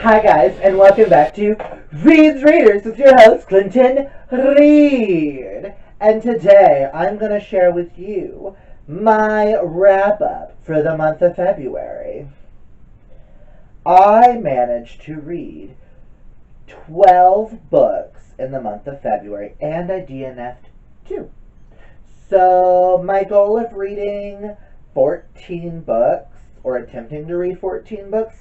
Hi guys, and welcome back to Reed's Readers with your host, Clinton Reed. And today I'm going to share with you my wrap-up for the month of February. I managed to read 12 books in the month of February, and I DNF'd 2. So my goal of reading 14 books, or attempting to read 14 books,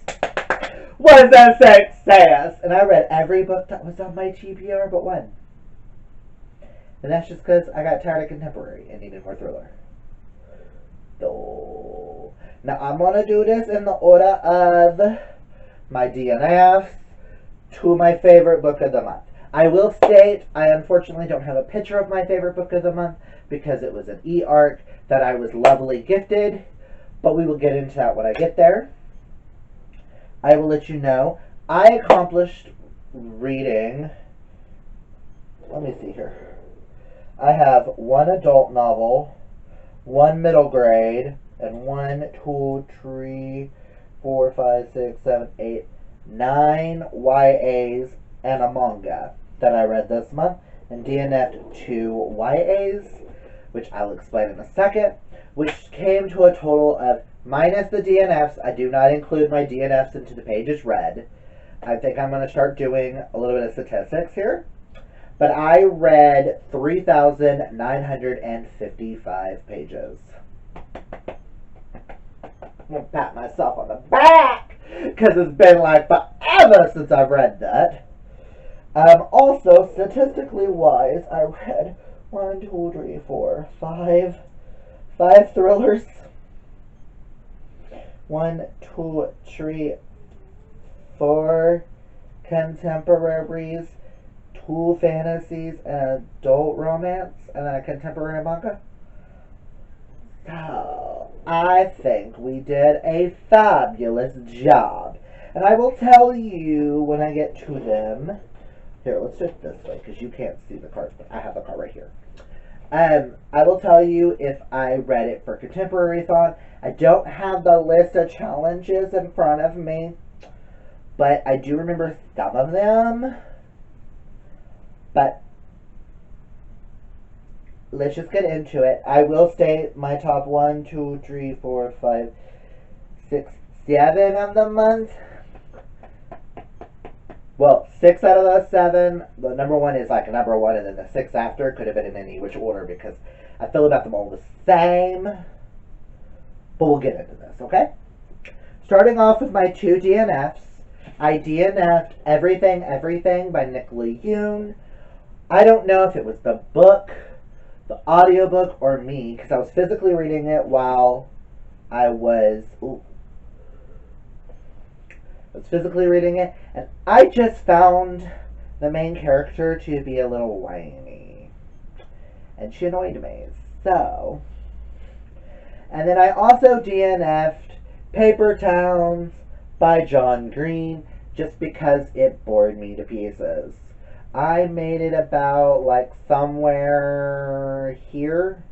was a success! And I read every book that was on my TBR but one. And that's just because I got tired of contemporary and needed more thriller. So, now I'm going to do this in the order of my DNFs to my favorite book of the month. I will state, I unfortunately don't have a picture of my favorite book of the month because it was an e-arc that I was lovely gifted, but we will get into that when I get there. I will let you know, I accomplished reading, let me see here. I have one adult novel, one middle grade, and 1, 2, 3, 4, 5, 6, 7, 8, 9 YAs and a manga that I read this month, and DNF'd 2 YAs, which I'll explain in a second, which came to a total of, minus the DNFs, I do not include my DNFs into the pages read. I think I'm going to start doing a little bit of statistics here. But I read 3,955 pages. I'm going to pat myself on the back, because it's been like forever since I've read that. Also, statistically wise, I read 1, 2, 3, 4, 5 thrillers. 1, 2, 3, 4 contemporaries, 2 fantasies, an adult romance, and then a contemporary manga. So, I think we did a fabulous job. And I will tell you when I get to them. Here, let's do it this way, because you can't see the cards, but I have the card right here. I will tell you if I read it for Contemporary Thon. I don't have the list of challenges in front of me, but I do remember some of them. But let's just get into it. I will state my top 1, 2, 3, 4, 5, 6, 7 of the month. Well, 6 out of those 7, the number 1 is like a number 1, and then the 6 after could have been in any which order because I feel about them all the same. But we'll get into this, okay? Starting off with my 2 DNFs. I DNF'd Everything by Nicola Yoon. I don't know if it was the book, the audiobook, or me, because I was physically reading it while I was physically reading it, and I just found the main character to be a little whiny, and she annoyed me, so. And then I also DNF'd Paper Towns by John Green, just because it bored me to pieces. I made it about, like, somewhere here,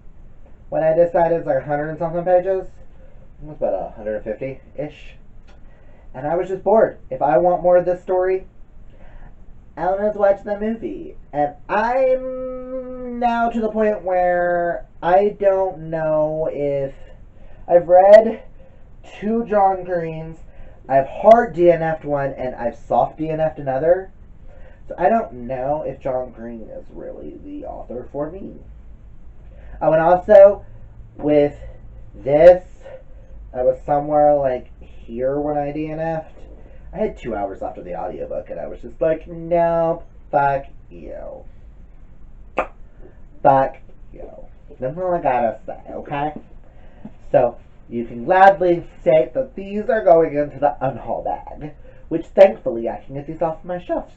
when I decided it's like 100 and something pages. It was about 150-ish. And I was just bored. If I want more of this story, I'll just watch the movie. And I'm now to the point where I don't know if I've read 2 John Greens. I've hard DNF'd one and I've soft DNF'd another. So I don't know if John Green is really the author for me. Oh, and also with this, I was somewhere like here when I DNF'd. I had 2 hours left of the audiobook and I was just like, no, fuck you. Fuck you. That's all I gotta say, okay? So, you can gladly state that these are going into the unhaul bag, which thankfully I can get these off my shelves.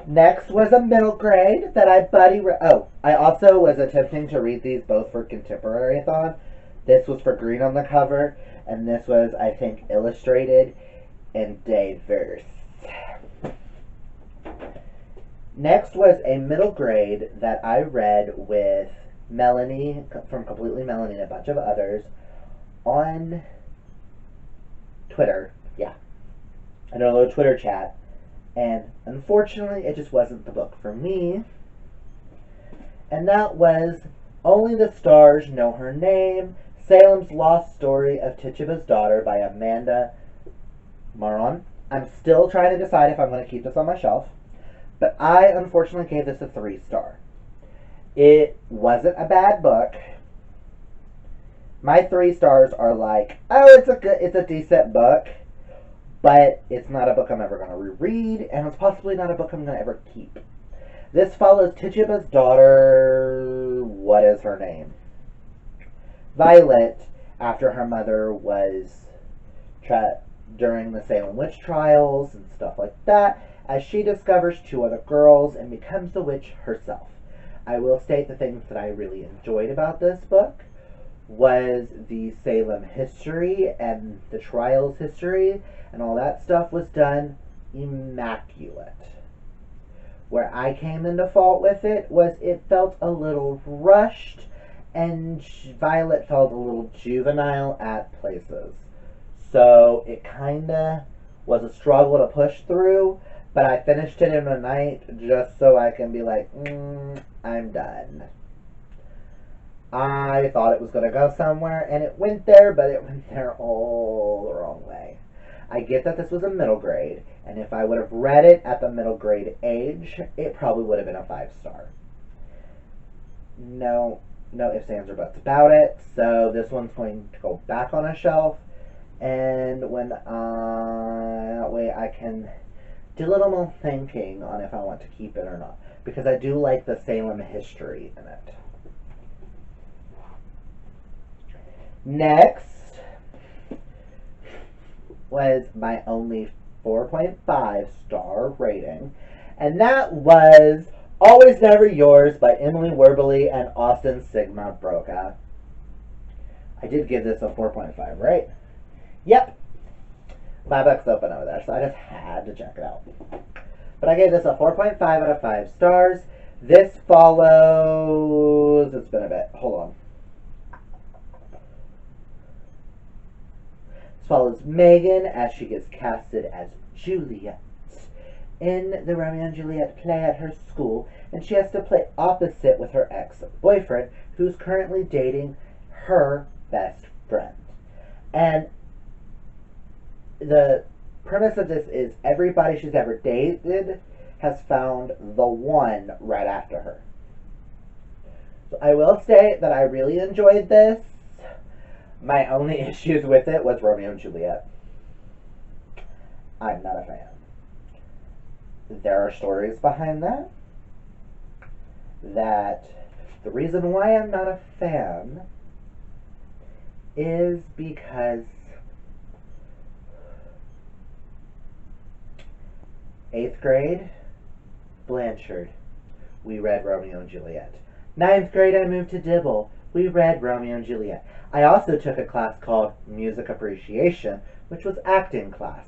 Next was a middle grade that I I also was attempting to read these both for Contemporary Thon. This was for green on the cover, and this was, I think, illustrated and diverse. Next was a middle grade that I read with Melanie from Completely Melanie and a bunch of others on Twitter. Yeah. In a little Twitter chat. And unfortunately, it just wasn't the book for me. And that was Only the Stars Know Her Name, Salem's Lost Story of Tituba's Daughter by Amanda Maron. I'm still trying to decide if I'm going to keep this on my shelf, but I unfortunately gave this a 3-star. It wasn't a bad book. My 3 stars are like, oh, it's a decent book, but it's not a book I'm ever going to reread, and it's possibly not a book I'm going to ever keep. This follows Tituba's daughter, what is her name? Violet, after her mother was during the Salem witch trials and stuff like that, as she discovers 2 other girls and becomes the witch herself. I will state the things that I really enjoyed about this book was the Salem history and the trials history, and all that stuff was done immaculate. Where I came into fault with it was it felt a little rushed, and Violet felt a little juvenile at places. So it kinda was a struggle to push through, but I finished it in a night just so I can be like, I'm done. I thought it was going to go somewhere, and it went there, but it went there all the wrong way. I get that this was a middle grade, and if I would have read it at the middle grade age, it probably would have been a 5-star. No ifs, ands, or buts about it, so this one's going to go back on a shelf, and that way I can do a little more thinking on if I want to keep it or not, because I do like the Salem history in it. Next was my only 4.5-star rating, and that was Always Never Yours by Emily Werbley and Austin Sigma Broca. I did give this a 4.5, right? Yep. My book's open over there, so I just had to check it out. But I gave this a 4.5 out of 5 stars. This follows... It's been a bit. Hold on. This follows Megan as she gets casted as Juliet in the Romeo and Juliet play at her school, and she has to play opposite with her ex-boyfriend, who's currently dating her best friend. And the premise of this is everybody she's ever dated has found the one right after her. So I will say that I really enjoyed this. My only issues with it was Romeo and Juliet. I'm not a fan. There are stories behind that. That the reason why I'm not a fan is because 8th grade, Blanchard, we read Romeo and Juliet. 9th grade, I moved to Dibble. We read Romeo and Juliet. I also took a class called Music Appreciation, which was acting class,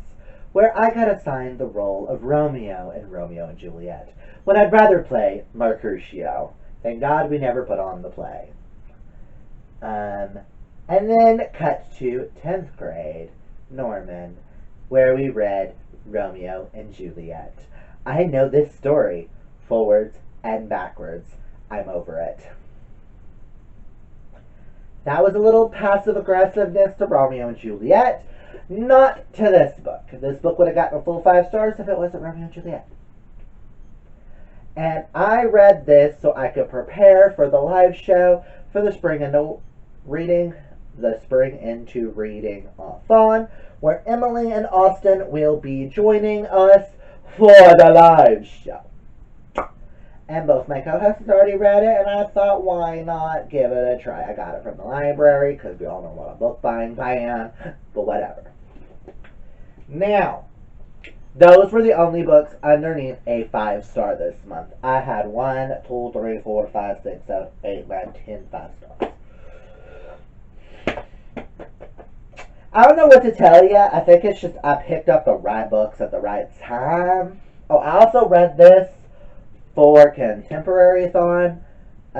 where I got assigned the role of Romeo in Romeo and Juliet, when I'd rather play Mercutio. Thank God we never put on the play. And then cut to 10th grade, Norman, where we read Romeo and Juliet. I know this story forwards and backwards. I'm over it. That was a little passive aggressiveness to Romeo and Juliet. Not to this book. This book would have gotten a full 5 stars if it wasn't Romeo and Juliet. And I read this so I could prepare for the live show for the Spring into Reading Reading-a-thon, where Emily and Austin will be joining us for the live show. And both my co-hosts already read it, and I thought, why not give it a try? I got it from the library, because we all know what a book buying fan, but whatever. Now, those were the only books underneath a 5-star this month. I had 1, 2, 3, 4, 5, 6, 7, 8, 9, 10 5-stars. I don't know what to tell you. I think it's just I picked up the right books at the right time. Oh, I also read this for Contemporary-a-thon. I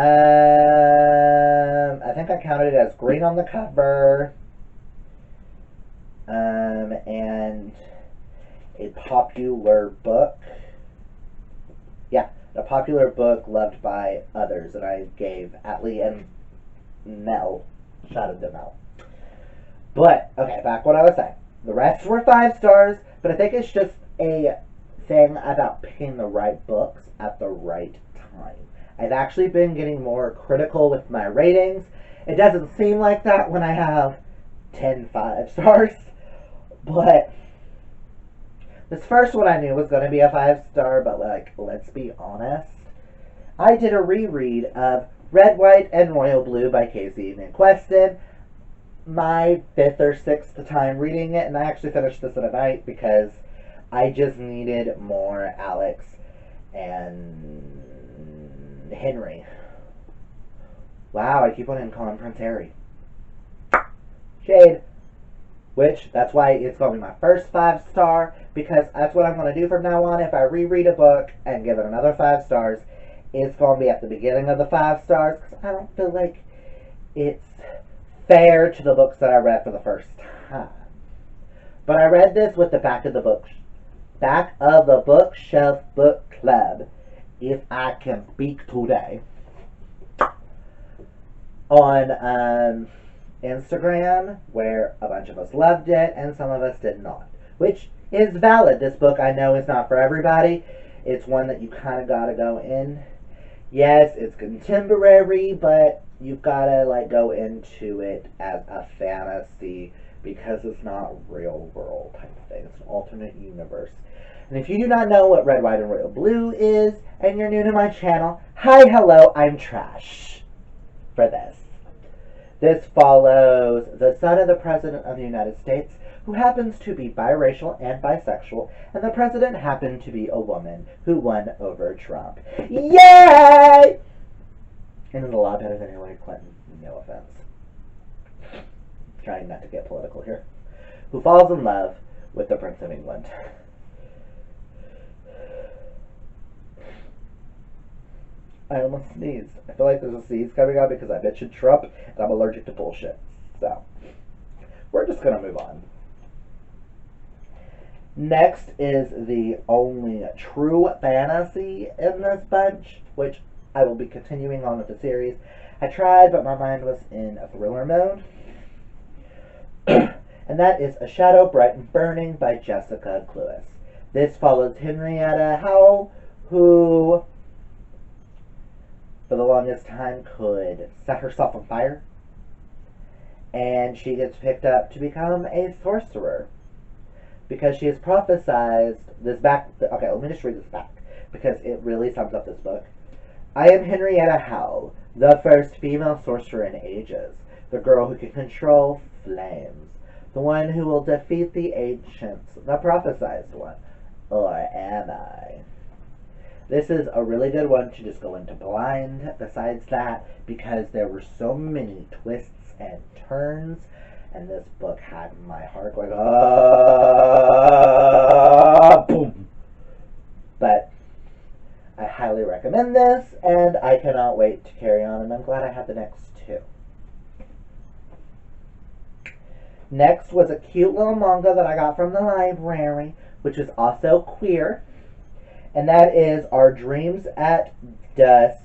think I counted it as green on the cover. And a popular book. Yeah, a popular book loved by others that I gave Atlee and Mel. Shouted them out. But, okay, back what I was saying. The rest were 5 stars, but I think it's just a thing about picking the right books at the right time. I've actually been getting more critical with my ratings. It doesn't seem like that when I have 10 5 stars, but this first one I knew was going to be a 5 star, but like, let's be honest. I did a reread of Red, White, and Royal Blue by Casey McQuestion. My 5th or 6th time reading it, and I actually finished this in a night because I just needed more Alex and Henry. Wow, I keep on calling Prince Harry. Shade. Which, that's why it's going to be my first 5 star, because that's what I'm going to do from now on. If I reread a book and give it another 5 stars, it's going to be at the beginning of the 5 stars, because I don't feel like it's fair to the books that I read for the first time. But I read this with the Back of the Bookshelf Book Club, if I can speak today, on Instagram, where a bunch of us loved it and some of us did not, which is valid. This book, I know, is not for everybody. It's one that you kind of gotta go in. Yes, it's contemporary, but you've gotta like go into it as a fantasy because it's not real world type of thing. It's an alternate universe. And if you do not know what Red, White, and Royal Blue is, and you're new to my channel, hi, hello, I'm Trash for this. This follows the son of the President of the United States, who happens to be biracial and bisexual, and the president happened to be a woman who won over Trump. Yay! And it's a lot better than Hillary Clinton, no offense. Trying not to get political here. Who falls in love with the Prince of England. I almost sneezed. I feel like there's a sneeze coming out because I mentioned Trump and I'm allergic to bullshit. So, we're just going to move on. Next is the only true fantasy in this bunch, which I will be continuing on with the series. I tried, but my mind was in a thriller mode. And that is A Shadow Bright and Burning by Jessica Cluess. This follows Henrietta Howell, who for the longest time could set herself on fire, and she gets picked up to become a sorcerer because she has prophesized this back. Okay, let me just read this back because it really sums up this book. I am Henrietta Howell, the first female sorcerer in ages, the girl who can control flames, the one who will defeat the ancients, the prophesized one, or am I? This is a really good one to just go into blind, besides that, because there were so many twists and turns, and this book had my heart going, boom. But I highly recommend this, and I cannot wait to carry on, and I'm glad I have the next 2. Next was a cute little manga that I got from the library, which is also queer. And that is Our Dreams at Dusk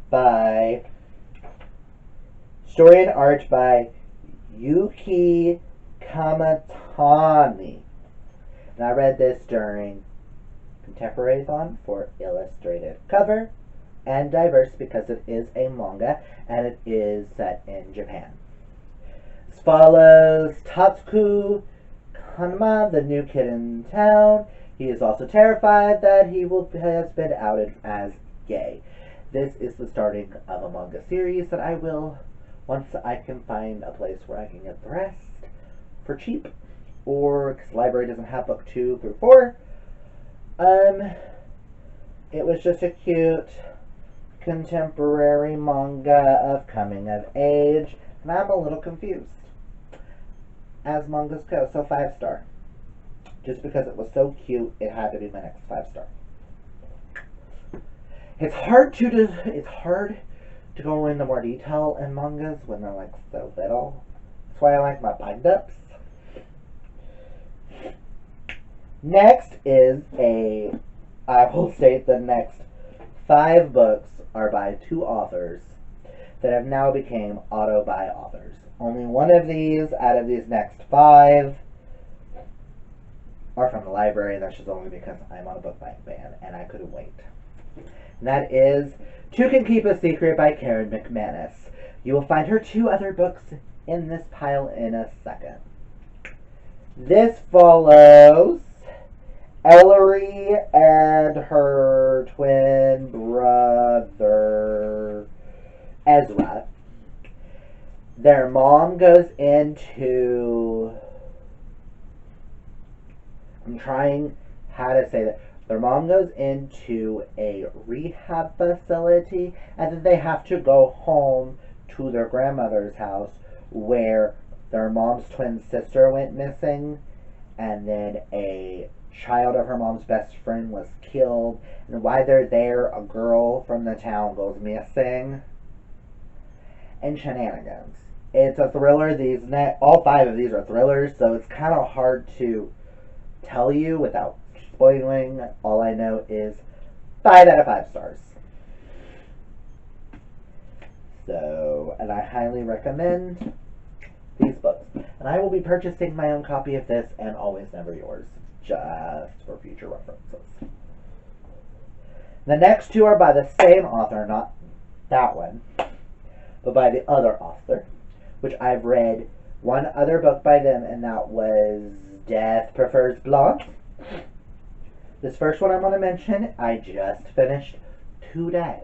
by story and art by Yuki Kamatani. And I read this during Contemporary-thon for illustrated cover and diverse because it is a manga and it is set in Japan. As follows Tatsuku Hanma, the new kid in town. He is also terrified that he has been outed as gay. This is the starting of a manga series that I will, once I can find a place where I can get the rest for cheap, or because the library doesn't have book 2 through 4. It was just a cute contemporary manga of coming of age, and I'm a little confused as mangas go. So 5 star. Just because it was so cute, it had to be my next 5 star. It's hard to go into more detail in mangas when they're like so little, That's why I like my bind-ups. Next is I will state the next 5 books are by 2 authors that have now become auto-buy authors. Only one of these out of these next 5 are from the library, and that's just only because I'm on a book buying ban and I couldn't wait. And that is Two Can Keep a Secret by Karen McManus. You will find her 2 other books in this pile in a second. This follows Ellery and her twin brother Ezra. Their mom goes into... I'm trying how to say that. Their mom goes into a rehab facility, and then they have to go home to their grandmother's house where their mom's twin sister went missing, and then a child of her mom's best friend was killed. And while they're there, a girl from the town goes missing. And shenanigans. It's a thriller. All 5 of these are thrillers, so it's kind of hard to tell you without spoiling. All I know is 5 out of 5 stars. So, and I highly recommend these books. And I will be purchasing my own copy of this and Always Never Yours, just for future references. The next 2 are by the same author, not that one, but by the other author, which I've read one other book by them, and that was Death Prefers Blondes. This first one I'm going to mention, I just finished today.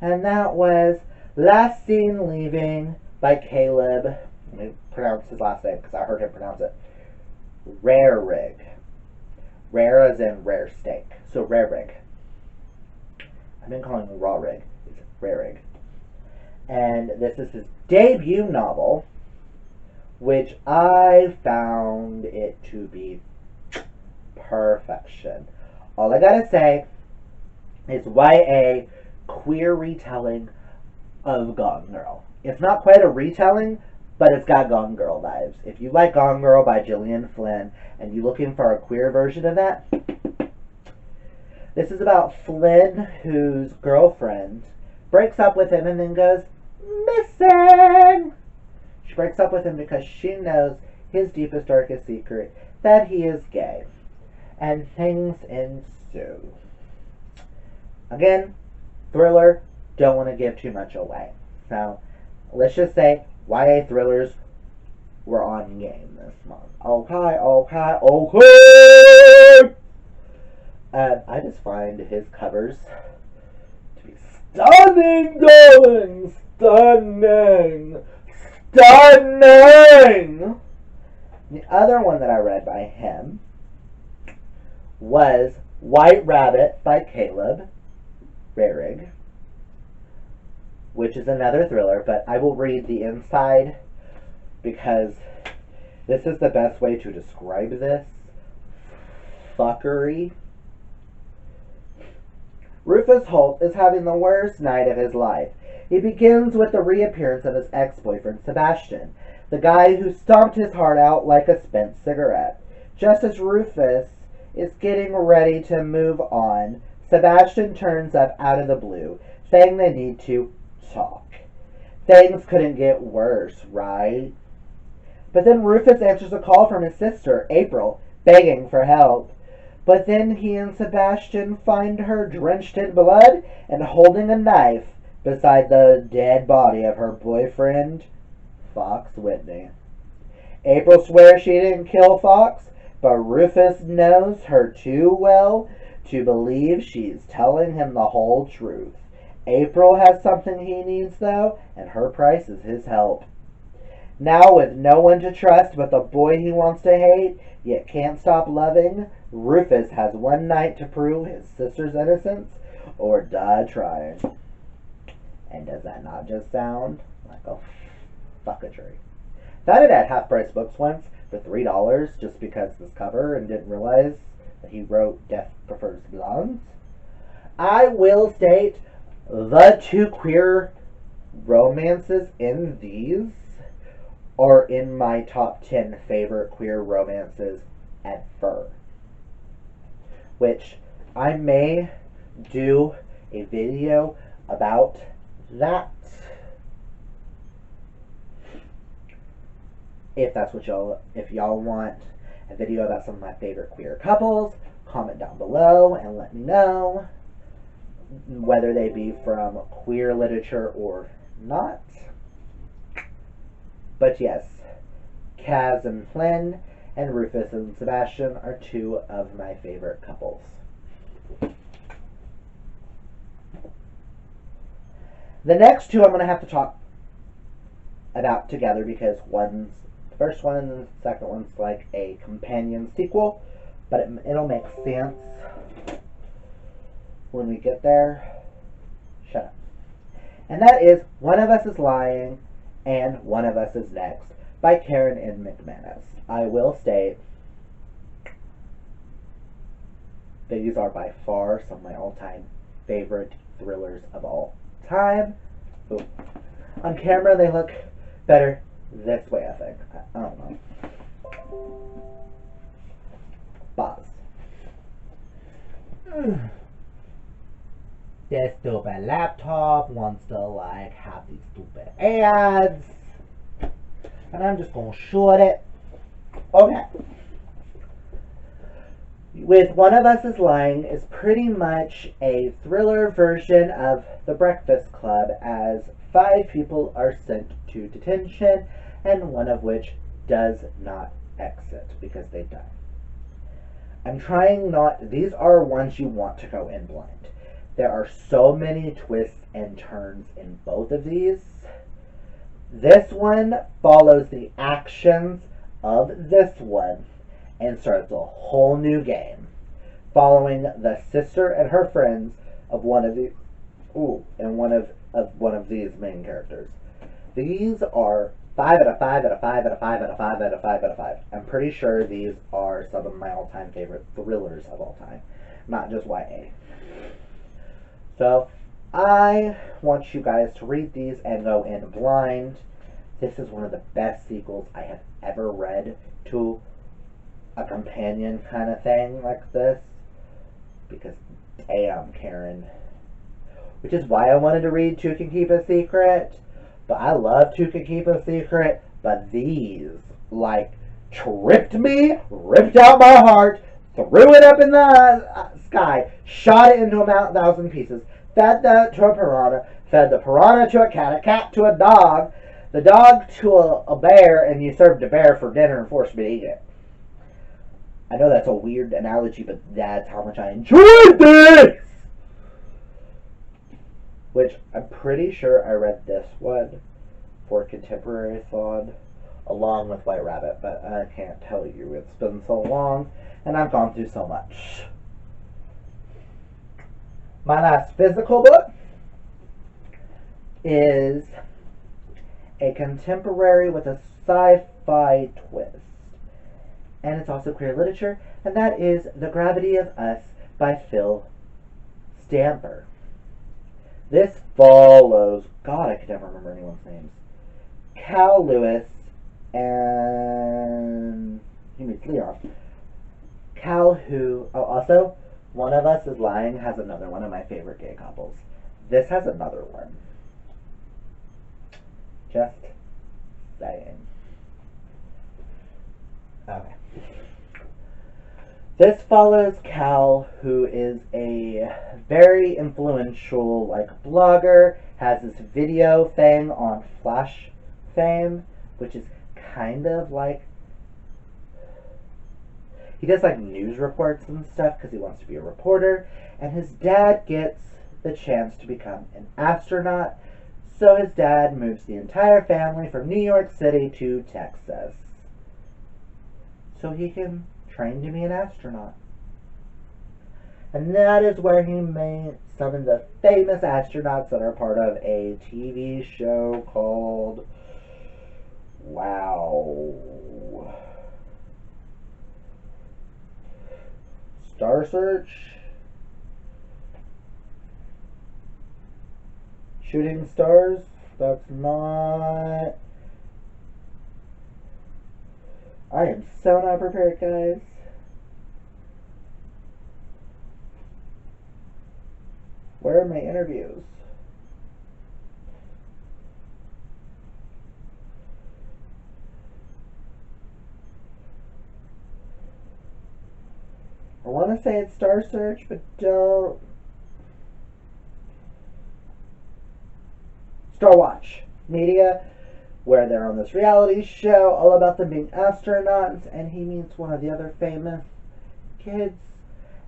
And that was Last Seen Leaving by Caleb. Let me pronounce his last name because I heard him pronounce it. Rarig. Rare as in rare steak. So Rarig. I've been calling him Raw Rig. It's Rarig. And this is his debut novel, which I found it to be perfection. All I gotta say is YA queer retelling of Gone Girl. It's not quite a retelling, but it's got Gone Girl vibes. If you like Gone Girl by Gillian Flynn and you're looking for a queer version of that, this is about Flynn, whose girlfriend breaks up with him and then goes missing. She breaks up with him because she knows his deepest, darkest secret, that he is gay. And things ensue. Again, thriller, don't want to give too much away. So, let's just say YA thrillers were on game this month. Okay. I just find his covers to be stunning, darling! Stunning! The other one that I read by him was White Rabbit by Caleb Rarig, which is another thriller, but I will read the inside because this is the best way to describe this fuckery. Rufus Holt is having the worst night of his life. He begins with the reappearance of his ex-boyfriend, Sebastian, the guy who stomped his heart out like a spent cigarette. Just as Rufus is getting ready to move on, Sebastian turns up out of the blue, saying they need to talk. Things couldn't get worse, right? But then Rufus answers a call from his sister, April, begging for help. But then he and Sebastian find her drenched in blood and holding a knife beside the dead body of her boyfriend, Fox Whitney. April swears she didn't kill Fox, but Rufus knows her too well to believe she's telling him the whole truth. April has something he needs, though, and her price is his help. Now, with no one to trust but the boy he wants to hate, yet can't stop loving, Rufus has one night to prove his sister's innocence or die trying. And does that not just sound like a fuckatry? Found it at Half Price Books once for $3 just because this cover and didn't realize that he wrote Death Prefers Blondes. I will state the 2 queer romances in these are in my top 10 favorite queer romances ever. Which I may do a video about that. If that's what if y'all want a video about some of my favorite queer couples, comment down below and let me know, whether they be from queer literature or not. But yes, Kaz and Flynn and Rufus and Sebastian are two of my favorite couples. The next two I'm going to have to talk about together because the first one and the second one's like a companion sequel, but it'll make sense when we get there. Shut up. And that is One of Us is Lying and One of Us is Next by Karen and McManus. I will state these are by far some of my all-time favorite thrillers of all time. Ooh. On camera they look better this way, I think. I don't know. Buzz. This stupid laptop wants to like have these stupid ads, and I'm just gonna short it. Okay. With One of Us is Lying is pretty much a thriller version of The Breakfast Club, as 5 people are sent to detention and one of which does not exit because they die. I'm trying not, these are ones you want to go in blind. There are so many twists and turns in both of these. This one follows the actions of this one and starts a whole new game, following the sister and her friends of one of these. One of these main characters. These are 5 out of 5 out of 5 out of 5 out of 5 out of 5 out of 5. I'm pretty sure these are some of my all-time favorite thrillers of all time, not just YA. So I want you guys to read these and go in blind. This is one of the best sequels I have ever read to a companion kind of thing like this, because damn, Karen. Which is why I wanted to read Two Can Keep a Secret. But I love Two Can Keep a Secret. But these, like, tripped me, ripped out my heart, threw it up in the sky, shot it into 1,000 pieces, fed that to a piranha, fed the piranha to a cat to a dog, the dog to a bear, and you served a bear for dinner and forced me to eat it. I know that's a weird analogy, but that's how much I enjoyed this! Which, I'm pretty sure I read this one for Contemporary Thought along with White Rabbit, but I can't tell you. It's been so long, and I've gone through so much. My last physical book is a contemporary with a sci-fi twist. And it's also queer literature, and that is The Gravity of Us by Phil Stamper. This follows, God, I could never remember anyone's names, Cal Lewis and, he meets Leon. Cal who, oh, also, One of Us is Lying has another one of my favorite gay couples. This has another one. Just saying. Okay. This follows Cal, who is a very influential, like, blogger, has this video thing on Flash Fame, which is kind of like, he does, like, news reports and stuff because he wants to be a reporter, and his dad gets the chance to become an astronaut, so his dad moves the entire family from New York City to Texas so he can train to be an astronaut. And that is where he meets some of the famous astronauts that are part of a TV show called, wow, Star Search? Shooting Stars? That's not... I am so not prepared, guys. Where are my interviews? I want to say it's Star Search, but don't. Star Watch Media, where they're on this reality show all about them being astronauts, and he meets one of the other famous kids,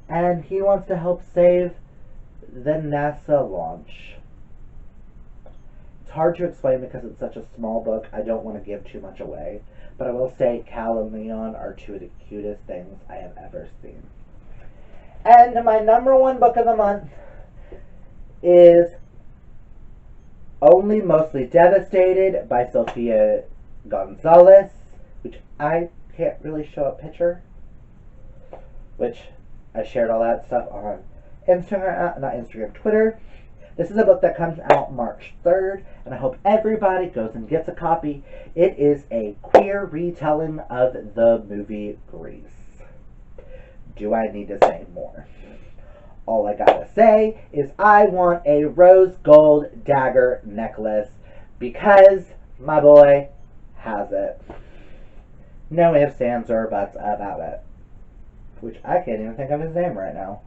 and he wants to help save the NASA launch. It's hard to explain because it's such a small book. I don't want to give too much away, but I will say Cal and Leon are two of the cutest things I have ever seen. And my number one book of the month is Only Mostly Devastated by Sofia Gonzalez, which I can't really show a picture, which I shared all that stuff on Twitter. This is a book that comes out March 3rd, and I hope everybody goes and gets a copy. It is a queer retelling of the movie Grease. Do I need to say more? All I gotta say is I want a rose gold dagger necklace because my boy has it. No ifs, ands, or buts about it. Which I can't even think of his name right now.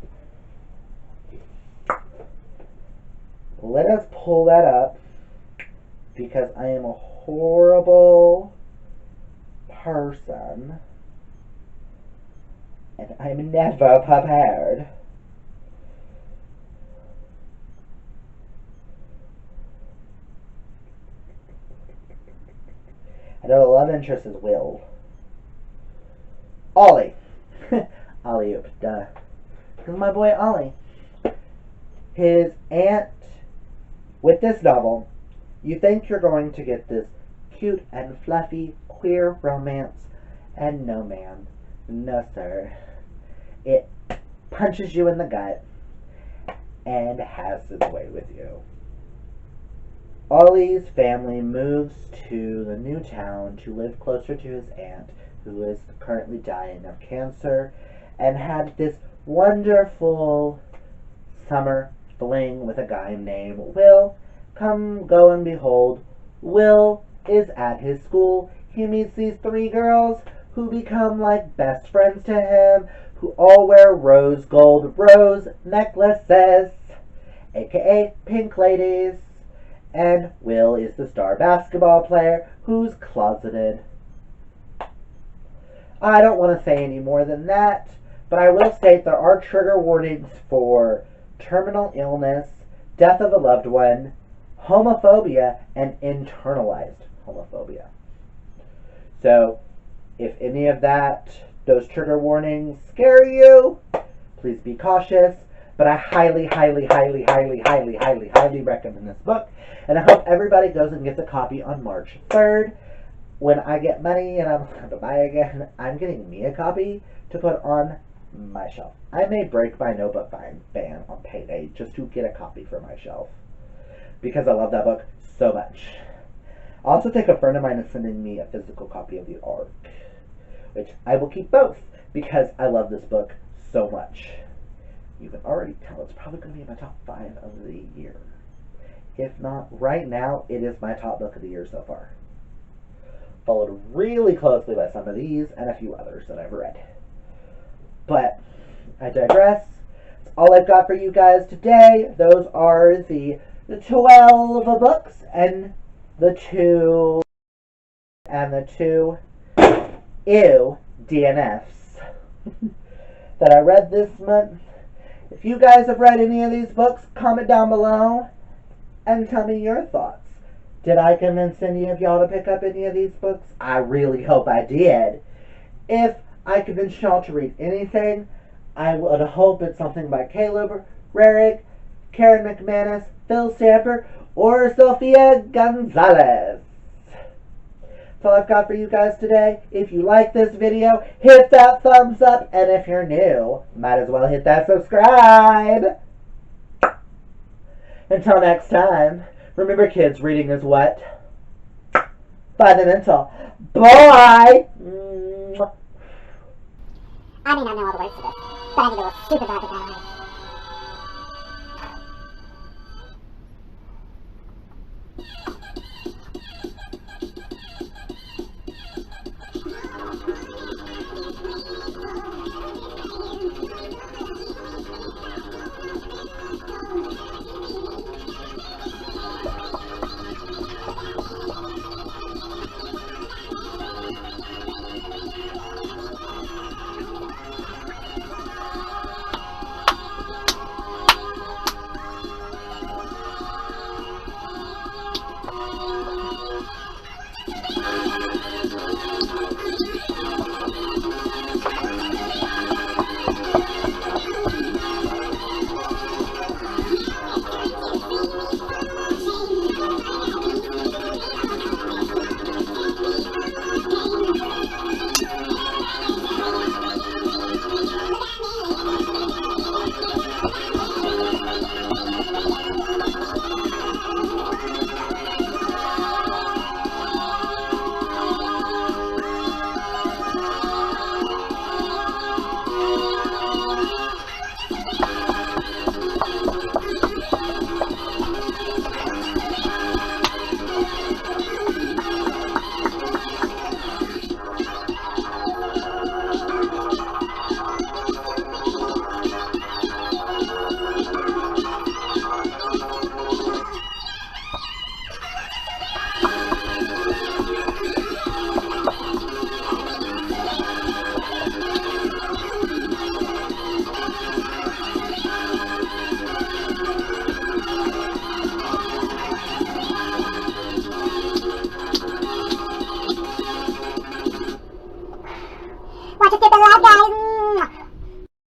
Let us pull that up because I am a horrible person and I'm never prepared. I know the love interest is Will. Ollie. Ollie, duh. Because my boy Ollie. His aunt, with this novel, you think you're going to get this cute and fluffy queer romance, and no ma'am. No sir. It punches you in the gut and has its way with you. Ollie's family moves to the new town to live closer to his aunt, who is currently dying of cancer, and had this wonderful summer fling with a guy named Will. Come, go, and behold, Will is at his school. He meets these three girls who become like best friends to him, who all wear rose gold rose necklaces, aka pink ladies. And Will is the star basketball player who's closeted. I don't want to say any more than that, but I will state there are trigger warnings for terminal illness, death of a loved one, homophobia, and internalized homophobia. So, if any of those trigger warnings scare you, please be cautious. But I highly, highly, highly, highly, highly, highly, highly recommend this book. And I hope everybody goes and gets a copy on March 3rd. When I get money and I'm going to buy again, I'm getting me a copy to put on my shelf. I may break my notebook ban on payday just to get a copy for my shelf, because I love that book so much. I also think a friend of mine is sending me a physical copy of The Ark, which I will keep both because I love this book so much. You can already tell it's probably going to be in my top 5 of the year. If not, right now, it is my top book of the year so far. Followed really closely by some of these and a few others that I've read. But I digress. That's all I've got for you guys today. Those are the 12 books and the two ew DNFs that I read this month. If you guys have read any of these books, comment down below and tell me your thoughts. Did I convince any of y'all to pick up any of these books? I really hope I did. If I convinced y'all to read anything, I would hope it's something by Caleb Rarick, Karen McManus, Phil Stamper, or Sofia Gonzalez. That's all I've got for you guys today. If you like this video, hit that thumbs up, and if you're new, might as well hit that subscribe. Until next time, remember kids, reading is what? Fundamental. Bye! I may not know all the words to this, but I need to look super bad with my life.